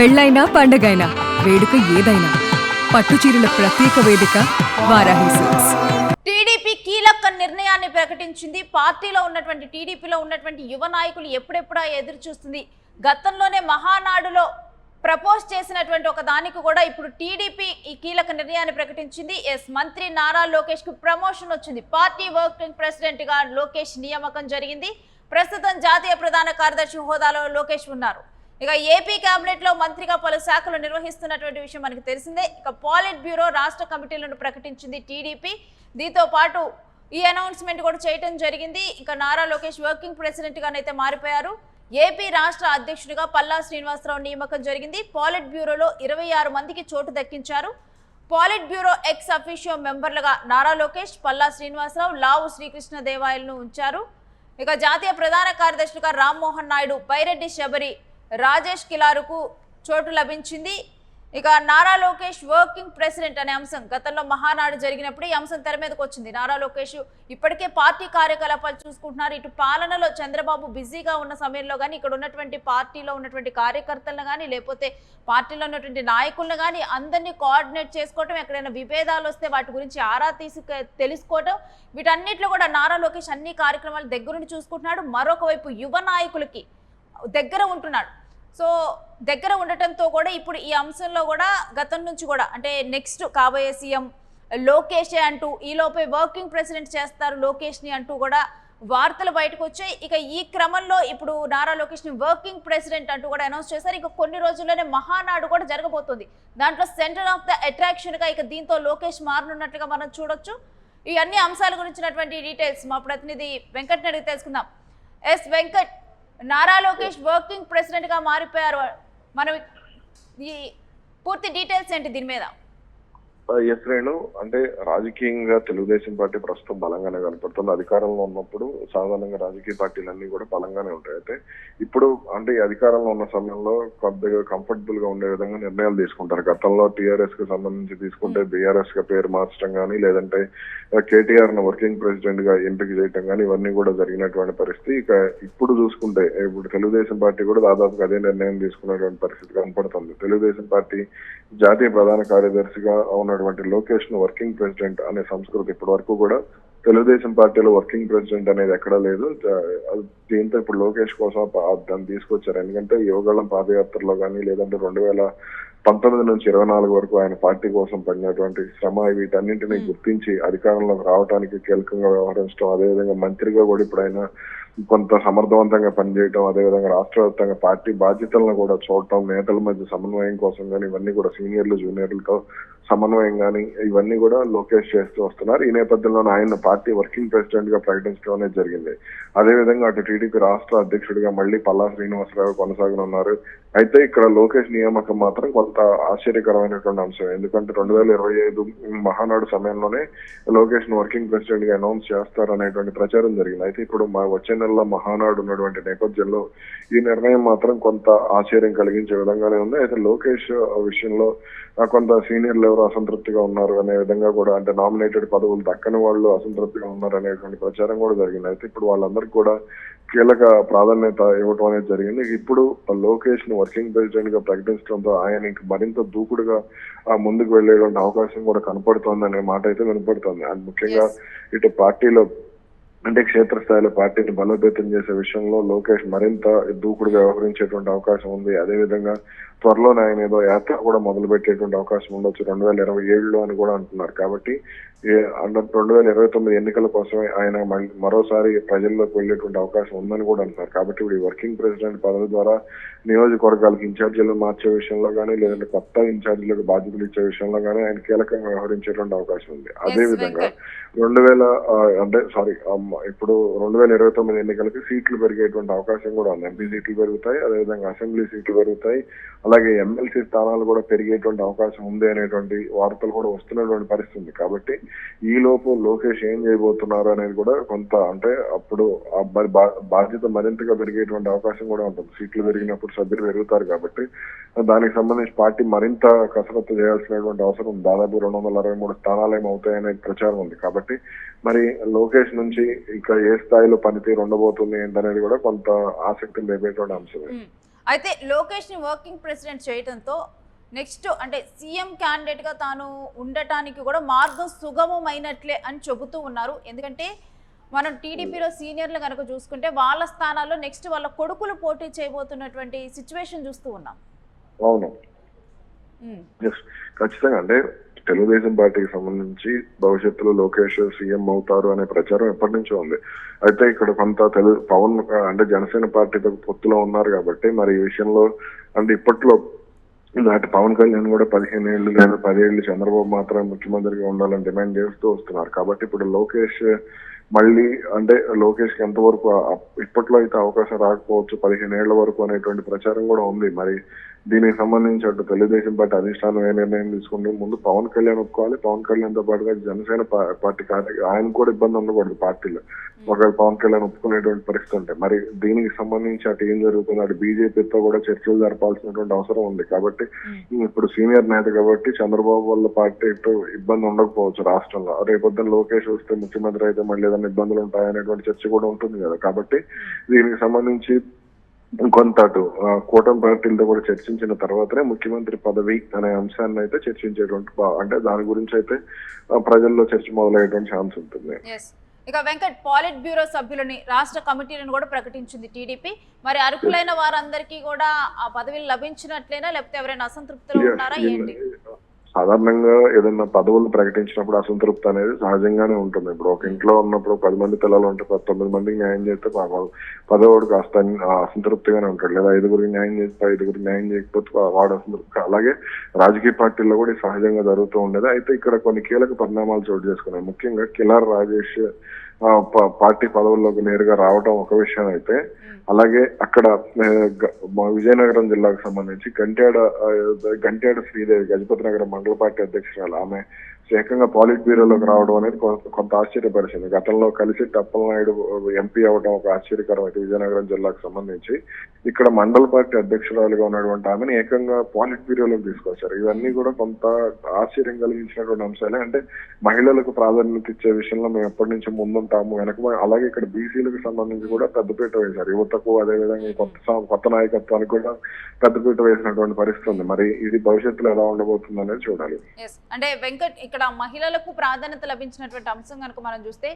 పెళ్ళైనా పండగైనా వేడుక ఏదైనా పట్టుచీరల ప్రత్యేక వేదిక వారాహి సిల్క్స్. టీడీపీ కీలక నిర్ణయాన్ని ప్రకటించింది. పార్టీలో ఉన్నటువంటి టీడీపీలో ఉన్నటువంటి యువ నాయకులు ఎప్పుడెప్పుడా ఎదురు చూస్తుంది. గతంలోనే మహానాడులో ప్రపోజ్ చేసినటువంటి ఒక దానికి కూడా ఇప్పుడు టీడీపీ ఈ కీలక నిర్ణయాన్ని ప్రకటించింది. మంత్రి నారా లోకేష్ కు ప్రమోషన్ వచ్చింది. పార్టీ వర్కింగ్ ప్రెసిడెంట్ గా లోకేష్ నియామకం జరిగింది. ప్రస్తుతం జాతీయ ప్రధాన కార్యదర్శి హోదాలో లోకేష్ ఉన్నారు. ఇక ఏపీ కేబినెట్ లో మంత్రిగా పలు శాఖలు నిర్వహిస్తున్నటువంటి విషయం మనకు తెలిసిందే. ఇక పాలిట్ బ్యూరో రాష్ట్ర కమిటీలను ప్రకటించింది టీడీపీ. దీంతో పాటు ఈ అనౌన్స్మెంట్ కూడా చేయడం జరిగింది. ఇక నారా లోకేష్ వర్కింగ్ ప్రెసిడెంట్ గానైతే మారిపోయారు. ఏపీ రాష్ట్ర అధ్యక్షుడిగా పల్లా శ్రీనివాసరావు నియామకం జరిగింది. పాలిట్ బ్యూరోలో 26 మందికి చోటు దక్కించారు. పాలిట్ బ్యూరో ఎక్స్ అఫీషియో మెంబర్లుగా నారా లోకేష్, పల్లా శ్రీనివాసరావు, లావు శ్రీకృష్ణ దేవాయలను ఉంచారు. ఇక జాతీయ ప్రధాన కార్యదర్శిగా రామ్మోహన్ నాయుడు, పైరెడ్డి శబరి, రాజేష్ కిలారుకు చోటు లభించింది. ఇక నారా లోకేష్ వర్కింగ్ ప్రెసిడెంట్ అనే అంశం గతంలో మహానాడు జరిగినప్పుడు ఈ అంశం తెర మీదకి వచ్చింది. నారా లోకేష్ ఇప్పటికే పార్టీ కార్యకలాపాలు చూసుకుంటున్నారు. ఇటు పాలనలో చంద్రబాబు బిజీగా ఉన్న సమయంలో కానీ ఇక్కడ ఉన్నటువంటి పార్టీలో ఉన్నటువంటి కార్యకర్తలను కానీ లేకపోతే పార్టీలో ఉన్నటువంటి నాయకులను కానీ అందరినీ కోఆర్డినేట్ చేసుకోవటం, ఎక్కడైనా విభేదాలు వస్తే వాటి గురించి ఆరా తీసి తెలుసుకోవటం, వీటన్నిటిలో కూడా నారా లోకేష్ అన్ని కార్యక్రమాలు దగ్గరుండి చూసుకుంటున్నాడు. మరొక వైపు యువ నాయకులకి దగ్గర ఉంటున్నాడు. సో దగ్గర ఉండటంతో కూడా ఇప్పుడు ఈ అంశంలో కూడా గతం నుంచి కూడా అంటే నెక్స్ట్ కాబోయే సీఎం లోకేషే అంటూ ఈలోపే వర్కింగ్ ప్రెసిడెంట్ చేస్తారు లోకేష్ని అంటూ కూడా వార్తలు బయటకు వచ్చాయి. ఇక ఈ క్రమంలో ఇప్పుడు నారా లోకేష్ని వర్కింగ్ ప్రెసిడెంట్ అంటూ కూడా అనౌన్స్ చేశారు. ఇక కొన్ని రోజుల్లోనే మహానాడు కూడా జరగబోతుంది. దాంట్లో సెంటర్ ఆఫ్ ద అట్రాక్షన్గా ఇక దీంతో లోకేష్ మారనున్నట్టుగా మనం చూడొచ్చు. ఈ అన్ని అంశాల గురించినటువంటి డీటెయిల్స్ మా ప్రతినిధి వెంకట్ని అడిగి తెలుసుకుందాం. వెంకట్, నారా లోకేష్ వర్కింగ్ ప్రెసిడెంట్ గా మారిపోయారు. మనం ఈ పూర్తి డీటెయిల్స్ ఏంటి దీని మీద? ఎస్ రేణు, అంటే రాజకీయంగా తెలుగుదేశం పార్టీ ప్రస్తుతం బలంగానే కనపడుతుంది. అధికారంలో ఉన్నప్పుడు సాధారణంగా రాజకీయ పార్టీలన్నీ కూడా బలంగానే ఉంటాయి. అయితే ఇప్పుడు అంటే అధికారంలో ఉన్న సమయంలో కొద్దిగా కంఫర్టబుల్ గా ఉండే విధంగా నిర్ణయాలు తీసుకుంటారు. గతంలో టీఆర్ఎస్ కి సంబంధించి తీసుకుంటే బీఆర్ఎస్ గా పేరు మార్చడం కానీ, లేదంటే కేటీఆర్ ను వర్కింగ్ ప్రెసిడెంట్ గా ఎంపిక చేయడం కానీ, ఇవన్నీ కూడా జరిగినటువంటి పరిస్థితి. ఇక ఇప్పుడు చూసుకుంటే ఇప్పుడు తెలుగుదేశం పార్టీ కూడా దాదాపుగా అదే నిర్ణయం తీసుకున్నటువంటి పరిస్థితి కనపడుతుంది. తెలుగుదేశం పార్టీ జాతీయ ప్రధాన కార్యదర్శిగా ఉన్నటువంటి లోకేష్ ను వర్కింగ్ ప్రెసిడెంట్ అనే సంస్కృతి ఇప్పటి వరకు కూడా తెలుగుదేశం పార్టీలో వర్కింగ్ ప్రెసిడెంట్ అనేది ఎక్కడా లేదు. దీంతో ఇప్పుడు లోకేష్ కోసం దాన్ని తీసుకొచ్చారు. ఎందుకంటే యువగళం పాదయాత్రలో కానీ, లేదంటే 2019 నుంచి 24 వరకు ఆయన పార్టీ కోసం పడినటువంటి శ్రమ, వీటన్నింటినీ గుర్తించి అధికారంలోకి రావడానికి కీలకంగా వ్యవహరించడం, అదేవిధంగా మంత్రిగా కూడా ఇప్పుడు ఆయన కొంత సమర్థవంతంగా పనిచేయడం, అదేవిధంగా రాష్ట్ర వ్యాప్తంగా పార్టీ బాధ్యతలను కూడా చూడటం, నేతల మధ్య సమన్వయం కోసం కానీ, ఇవన్నీ కూడా సీనియర్లు జూనియర్లతో సమన్వయం కానీ ఇవన్నీ కూడా లోకేష్ చేస్తూ వస్తున్నారు. ఈ నేపథ్యంలో ఆయన పార్టీ వర్కింగ్ ప్రెసిడెంట్ గా ప్రకటించడం అనేది జరిగింది. అదేవిధంగా అటు టీడీపీ రాష్ట్ర అధ్యక్షుడిగా మళ్ళీ పల్లా శ్రీనివాసరావు కొనసాగనున్నారు. అయితే ఇక్కడ లోకేష్ నియామకం మాత్రం కొంత ఆశ్చర్యకరమైనటువంటి అంశం. ఎందుకంటే 2025 మహానాడు సమయంలోనే లోకేష్ ను వర్కింగ్ ప్రెసిడెంట్ గా అనౌన్స్ చేస్తారనేటువంటి ప్రచారం జరిగింది. అయితే ఇప్పుడు వచ్చే నెలలో మహానాడు ఉన్నటువంటి నేపథ్యంలో ఈ నిర్ణయం మాత్రం కొంత ఆశ్చర్యం కలిగించే విధంగానే ఉంది. అయితే లోకేష్ విషయంలో కొంత సీనియర్లు ఎవరు అసంతృప్తిగా ఉన్నారు అనే విధంగా కూడా, అంటే నామినేటెడ్ పదవులు దక్కని వాళ్ళు అసంతృప్తిగా ఉన్నారు అనేటువంటి ప్రచారం కూడా జరిగింది. అయితే ఇప్పుడు వాళ్ళందరికీ కూడా కీలక ప్రాధాన్యత ఇవ్వటం అనేది జరిగింది. ఇప్పుడు లోకేష్ ను వర్కింగ్ ప్రెసిడెంట్ గా ప్రకటించడంతో ఆయన మరింత దూకుడుగా ముందుకు వెళ్లేటువంటి అవకాశం కూడా కనపడుతోంది అనే మాట అయితే వినపడుతోంది. అండ్ ముఖ్యంగా ఇటు పార్టీలో అంటే క్షేత్రస్థాయిలో పార్టీని బలోపేతం చేసే విషయంలో లోకేష్ మరింత దూకుడుగా వ్యవహరించేటువంటి అవకాశం ఉంది. అదేవిధంగా త్వరలోనే ఆయన ఏదో యాత్ర కూడా మొదలు పెట్టేటువంటి అవకాశం ఉండొచ్చు 2027లో అని కూడా అంటున్నారు. కాబట్టి 2029 ఎన్నికల కోసమే ఆయన మరోసారి ప్రజల్లోకి వెళ్లేటువంటి అవకాశం ఉందని కూడా అంటున్నారు. కాబట్టి ఇప్పుడు ఈ వర్కింగ్ ప్రెసిడెంట్ పదవి ద్వారా నియోజకవర్గాలకు ఇన్ఛార్జీలు మార్చే విషయంలో కానీ, లేదంటే కొత్త ఇన్ఛార్జీలకు బాధ్యతలు ఇచ్చే విషయంలో కానీ ఆయన కీలకంగా వ్యవహరించేటువంటి అవకాశం ఉంది. అదేవిధంగా ఇప్పుడు 2029 ఎన్నికలకి సీట్లు పెరిగేటువంటి అవకాశం కూడా ఉంది. ఎంపీ సీట్లు పెరుగుతాయి, అదేవిధంగా అసెంబ్లీ సీట్లు పెరుగుతాయి, అలాగే ఎమ్మెల్సీ స్థానాలు కూడా పెరిగేటువంటి అవకాశం ఉంది అనేటువంటి వార్తలు కూడా వస్తున్నటువంటి పరిస్థితి. కాబట్టి ఈ లోపు లోకేష్ ఏం చేయబోతున్నారు అనేది కూడా కొంత, అంటే అప్పుడు బాధ్యత మరింతగా పెరిగేటువంటి అవకాశం కూడా ఉంటుంది. సీట్లు పెరిగినప్పుడు సభ్యులు పెరుగుతారు కాబట్టి దానికి సంబంధించి పార్టీ మరింత కసరత్తు చేయాల్సినటువంటి అవసరం, దాదాపు 263 స్థానాలు ఏమవుతాయనే ప్రచారం ఉంది. కాబట్టి మరి లోకేష్ నుంచి ఇక ఏ స్థాయిలో పనితీరు ఉండబోతుంది ఏంటనేది కూడా కొంత ఆసక్తిని రేపేటువంటి అంశమే. అయితే లోకేష్ని వర్కింగ్ ప్రెసిడెంట్ చేయడంతో నెక్స్ట్ అంటే సీఎం క్యాండిడేట్గా తాను ఉండటానికి కూడా మార్గం సుగమమైనట్లే అని చెబుతూ ఉన్నారు. ఎందుకంటే మనం టీడీపీలో సీనియర్లు కనుక చూసుకుంటే వాళ్ళ స్థానాల్లో నెక్స్ట్ వాళ్ళ కొడుకులు పోటీ చేయబోతున్నటువంటి సిచ్యువేషన్ చూస్తూ ఉన్నాం. అవును, ఖచ్చితంగా. అంటే తెలుగుదేశం పార్టీకి సంబంధించి భవిష్యత్తులో లోకేష్ సీఎం అవుతారు అనే ప్రచారం ఎప్పటి నుంచో ఉంది. అయితే ఇక్కడ కొంత పవన్ అంటే జనసేన పార్టీతో పొత్తులో ఉన్నారు కాబట్టి మరి ఈ విషయంలో అంటే ఇప్పట్లో నాటి పవన్ కళ్యాణ్ కూడా 15 ఏళ్ళు లేదా 10 ఏళ్ళు చంద్రబాబు మాత్రమే ముఖ్యమంత్రిగా ఉండాలని డిమాండ్ చేస్తూ వస్తున్నారు. కాబట్టి ఇప్పుడు లోకేష్ మళ్ళీ అంటే లోకేష్ కి ఎంతవరకు ఇప్పట్లో అయితే అవకాశం రాకపోవచ్చు 15 ఏళ్ల వరకు అనేటువంటి ప్రచారం కూడా ఉంది. మరి దీనికి సంబంధించి అటు తెలుగుదేశం పార్టీ అధిష్టానం ఏ నిర్ణయం తీసుకుంటే ముందు పవన్ కళ్యాణ్ ఒప్పుకోవాలి. పవన్ కళ్యాణ్ తో పాటుగా జనసేన పార్టీ ఆయన కూడా ఇబ్బంది ఉండకూడదు పార్టీలో ఒకవేళ పవన్ కళ్యాణ్ ఒప్పుకునేటువంటి పరిస్థితి ఉంటే. మరి దీనికి సంబంధించి అటు ఏం జరుగుతుంది, అటు బీజేపీతో కూడా చర్చలు జరపాల్సినటువంటి అవసరం ఉంది. కాబట్టి ఇప్పుడు సీనియర్ నేత కాబట్టి చంద్రబాబు వాళ్ళ పార్టీ ఇబ్బంది ఉండకపోవచ్చు రాష్ట్రంలో. రేపొద్దున లోకేష్ వస్తే ముఖ్యమంత్రి అయితే మళ్ళీ ఏదైనా ఇబ్బందులు ఉంటాయనేటువంటి చర్చ కూడా ఉంటుంది కదా. కాబట్టి దీనికి సంబంధించి కొంత అటు కూటమి పార్టీలతో కూడా చర్చించిన తర్వాతనే ముఖ్యమంత్రి పదవి అనే అంశాన్ని అయితే చర్చించేటువంటి అంటే దాని గురించి అయితే ప్రజల్లో చర్చ మొదలయ్యేటువంటి ఛాన్స్ ఉంటుంది. ఇక వెంకట్, పాలిట్ బ్యూరో సభ్యులని రాష్ట్ర కమిటీలను కూడా ప్రకటించింది టీడీపీ. మరి అర్హులైన వారందరికీ కూడా ఆ పదవులు లభించినట్లేనా, లేకపోతే ఎవరైనా అసంతృప్తిలో ఉన్నారా ఏంటి? సాధారణంగా ఏదైనా పదవులు ప్రకటించినప్పుడు అసంతృప్తి అనేది సహజంగానే ఉంటుంది. ఇప్పుడు ఒక ఇంట్లో ఉన్నప్పుడు 10 మంది పిల్లలు ఉంటే 9 మందికి న్యాయం చేస్తే 10వ కాస్త అసంతృప్తిగానే ఉంటాడు. లేదా 5గురికి న్యాయం చేస్తే 5గురికి న్యాయం చేయకపోతే వాడు అసంతృప్తి. అలాగే రాజకీయ పార్టీల్లో కూడా సహజంగా జరుగుతూ ఉండేది. అయితే ఇక్కడ కొన్ని కీలక పరిణామాలు చోటు చేసుకున్నాయి. ముఖ్యంగా కిలార్ రాజేష్ పార్టీ పదవుల్లోకి నేరుగా రావడం ఒక విషయం అయితే, అలాగే అక్కడ విజయనగరం జిల్లాకు సంబంధించి గంట్యాడ శ్రీదేవి గజపతి నగరం మండల పార్టీ అధ్యక్షురాలు ఆమె ఏకంగా పాలిట్ బ్యూరోలోకి రావడం అనేది కొంత ఆశ్చర్యపరిచింది. గతంలో కలిసిట్టి అప్పలనాయుడు ఎంపీ అవడం ఒక ఆశ్చర్యకరం అయితే విజయనగరం జిల్లాకు సంబంధించి ఇక్కడ మండల పార్టీ అధ్యక్షురాలుగా ఉన్నటువంటి ఆమెను ఏకంగా పాలిట్ బ్యూరోలోకి తీసుకొచ్చారు. ఇవన్నీ కూడా కొంత ఆశ్చర్యం కలిగించినటువంటి అంశాలే. అంటే మహిళలకు ప్రాధాన్యత ఇచ్చే విషయంలో మేము ఎప్పటి నుంచి ముందుంటాము వెనక. అలాగే ఇక్కడ బీసీలకు సంబంధించి కూడా పెద్దపీట వేశారు. యువతకు అదేవిధంగా కొత్త నాయకత్వానికి కూడా పెద్దపీట వేసినటువంటి పరిస్థితి ఉంది. మరి ఇది భవిష్యత్తులో ఎలా ఉండబోతుంది అనేది చూడాలి. అంటే వెంకట్, ఇక్కడ మహిళలకు ప్రాధాన్యత లభించినటువంటి అంశం కనుక మనం చూస్తే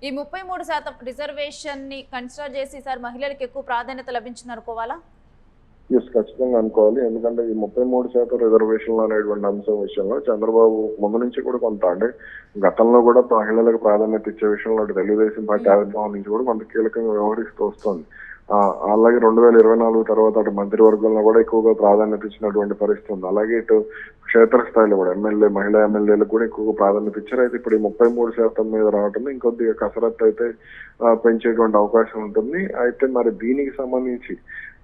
ఈ 33% రిజర్వేషన్ ని కన్సిడర్ చేసి సార్ మహిళలకు ఎక్కువ ప్రాధాన్యత లభించింది అనుకోవాలా? ఖచ్చితంగా అనుకోవాలి. ఎందుకంటే ఈ 33% రిజర్వేషన్లు అనేటువంటి అంశం విషయంలో చంద్రబాబు ముందు నుంచి కూడా కొంత అంటే గతంలో కూడా మహిళలకు ప్రాధాన్యత ఇచ్చే విషయంలో తెలుగుదేశం పార్టీ ఆవిర్భావం నుంచి కూడా కొంత కీలకంగా వ్యవహరిస్తూ వస్తుంది. అలాగే 2024 తర్వాత అటు మంత్రివర్గంలో కూడా ఎక్కువగా ప్రాధాన్యత ఇచ్చినటువంటి పరిస్థితి ఉంది. అలాగే ఇటు క్షేత్రస్థాయిలో కూడా మహిళా ఎమ్మెల్యేలకు కూడా ఎక్కువగా ప్రాధాన్యత ఇచ్చారు. అయితే ఇప్పుడు 33% మీద రావటం ఇంకొద్దిగా కసరత్తు అయితే పెంచేటువంటి అవకాశం ఉంటుంది. అయితే మరి దీనికి సంబంధించి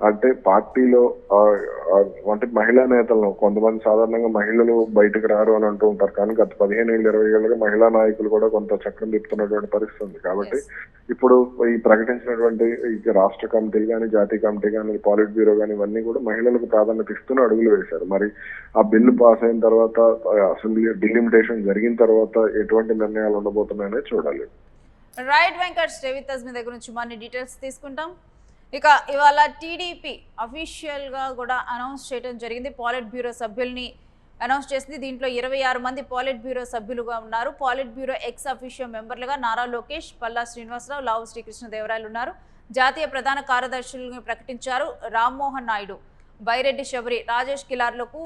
అంటే పార్టీలో అంటే మహిళా నేతలను కొంతమంది సాధారణంగా మహిళలు బయటకు రారు అని అంటూ ఉంటారు. కానీ గత 15 ఏళ్ళు 20 ఏళ్ళుగా మహిళా నాయకులు కూడా కొంత చక్రం తిప్పుతున్నటువంటి పరిస్థితి ఉంది. కాబట్టి ఇప్పుడు ఈ ప్రకటించినటువంటి రాష్ట్ర కమిటీలు కానీ జాతీయ కమిటీ కానీ పాలిట్ బ్యూరో కానీ ఇవన్నీ కూడా మహిళలకు ప్రాధాన్యత ఇస్తూనే అడుగులు వేశారు. మరి ఆ బిల్లు పాస్ అయిన తర్వాత అసెంబ్లీ డిలిమిటేషన్ జరిగిన తర్వాత ఎటువంటి నిర్ణయాలు ఉండబోతున్నాయనే చూడాలి. Right Venkat, stay with us. మీ దగ్గర నుంచి మరిన్ని డీటెయిల్స్ తీసుకుంటాం. ఇక ఇవాళ టీడీపీ అఫీషియల్గా కూడా అనౌన్స్ చేయడం జరిగింది. పాలిట్ బ్యూరో సభ్యుల్ని అనౌన్స్ చేసింది. దీంట్లో 26 మంది పాలిట్ బ్యూరో సభ్యులుగా ఉన్నారు. పాలిట్ బ్యూరో ఎక్స్ అఫీషియల్ మెంబర్లుగా నారా లోకేష్, పల్లా శ్రీనివాసరావు, లావు శ్రీకృష్ణదేవరాయలు ఉన్నారు. జాతీయ ప్రధాన కార్యదర్శులను ప్రకటించారు. రామ్మోహన్ నాయుడు, బైరెడ్డి శబరి, రాజేష్ కిలార్లకు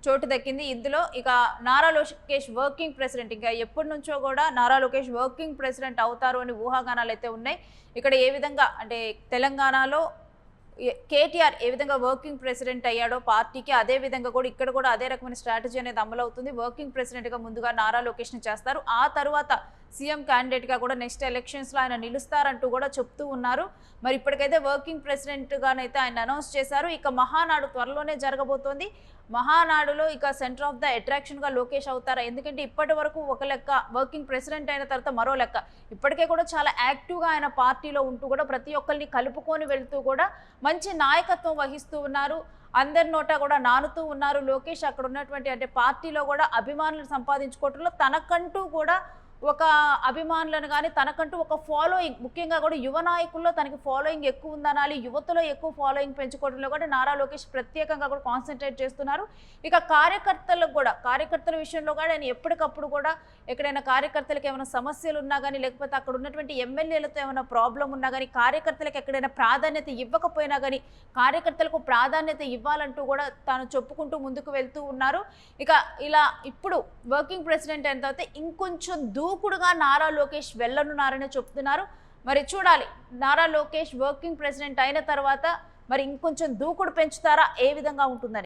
చోటు దక్కింది. ఇందులో ఇక నారా లోకేష్ వర్కింగ్ ప్రెసిడెంట్, ఇంకా ఎప్పటి నుంచో కూడా నారా లోకేష్ వర్కింగ్ ప్రెసిడెంట్ అవుతారు అని ఊహాగానాలు అయితే ఉన్నాయి. ఇక్కడ ఏ విధంగా అంటే తెలంగాణలో కేటీఆర్ ఏ విధంగా వర్కింగ్ ప్రెసిడెంట్ అయ్యాడో పార్టీకి, అదే విధంగా కూడా ఇక్కడ కూడా అదే రకమైన స్ట్రాటజీ అనేది అమలవుతుంది. వర్కింగ్ ప్రెసిడెంట్గా ముందుగా నారా లోకేష్ని చేస్తారు. ఆ తర్వాత సీఎం క్యాండిడేట్గా కూడా నెక్స్ట్ ఎలక్షన్స్లో ఆయన నిలుస్తారంటూ కూడా చెప్తూ ఉన్నారు. మరి ఇప్పటికైతే వర్కింగ్ ప్రెసిడెంట్గానైతే ఆయన అనౌన్స్ చేశారు. ఇక మహానాడు త్వరలోనే జరగబోతోంది. మహానాడులో ఇక సెంటర్ ఆఫ్ ద అట్రాక్షన్గా లోకేష్ అవుతారా? ఎందుకంటే ఇప్పటి వరకు ఒక లెక్క, వర్కింగ్ ప్రెసిడెంట్ అయిన తర్వాత మరో లెక్క. ఇప్పటికే కూడా చాలా యాక్టివ్గా ఆయన పార్టీలో ఉంటూ కూడా ప్రతి ఒక్కరిని కలుపుకొని వెళ్తూ కూడా మంచి నాయకత్వం వహిస్తూ ఉన్నారు. అందరి నోట కూడా నానుతూ ఉన్నారు లోకేష్. అక్కడ ఉన్నటువంటి అంటే పార్టీలో కూడా అభిమానులు సంపాదించుకోవడంలో తనకంటూ కూడా ఒక అభిమానులను కానీ తనకంటూ ఒక ఫాలోయింగ్, ముఖ్యంగా కూడా యువ నాయకుల్లో తనకి ఫాలోయింగ్ ఎక్కువ ఉందనాలి, యువతలో ఎక్కువ ఫాలోయింగ్ పెంచుకోవడంలో కూడా నారా లోకేష్ ప్రత్యేకంగా కూడా కాన్సన్ట్రేట్ చేస్తున్నారు. ఇక కార్యకర్తల విషయంలో కూడా ఆయన ఎప్పటికప్పుడు కూడా ఎక్కడైనా కార్యకర్తలకు ఏమైనా సమస్యలు ఉన్నా కానీ, లేకపోతే అక్కడ ఉన్నటువంటి ఎమ్మెల్యేలతో ఏమైనా ప్రాబ్లం ఉన్నా కానీ, కార్యకర్తలకు ఎక్కడైనా ప్రాధాన్యత ఇవ్వకపోయినా కానీ కార్యకర్తలకు ప్రాధాన్యత ఇవ్వాలంటూ కూడా తాను చెప్పుకుంటూ ముందుకు వెళ్తూ ఉన్నారు. ఇక ఇలా ఇప్పుడు వర్కింగ్ ప్రెసిడెంట్ అయిన తర్వాత ఇంకొంచెం దూకుడుగా నారా లోకేష్ వెళ్ళనున్నారని చెప్తున్నారు. మరి చూడాలి, నారా లోకేష్ వర్కింగ్ ప్రెసిడెంట్ అయిన తర్వాత మరి ఇంకొంచెం దూకుడు పెంచుతారా, ఏ విధంగా ఉంటుందని.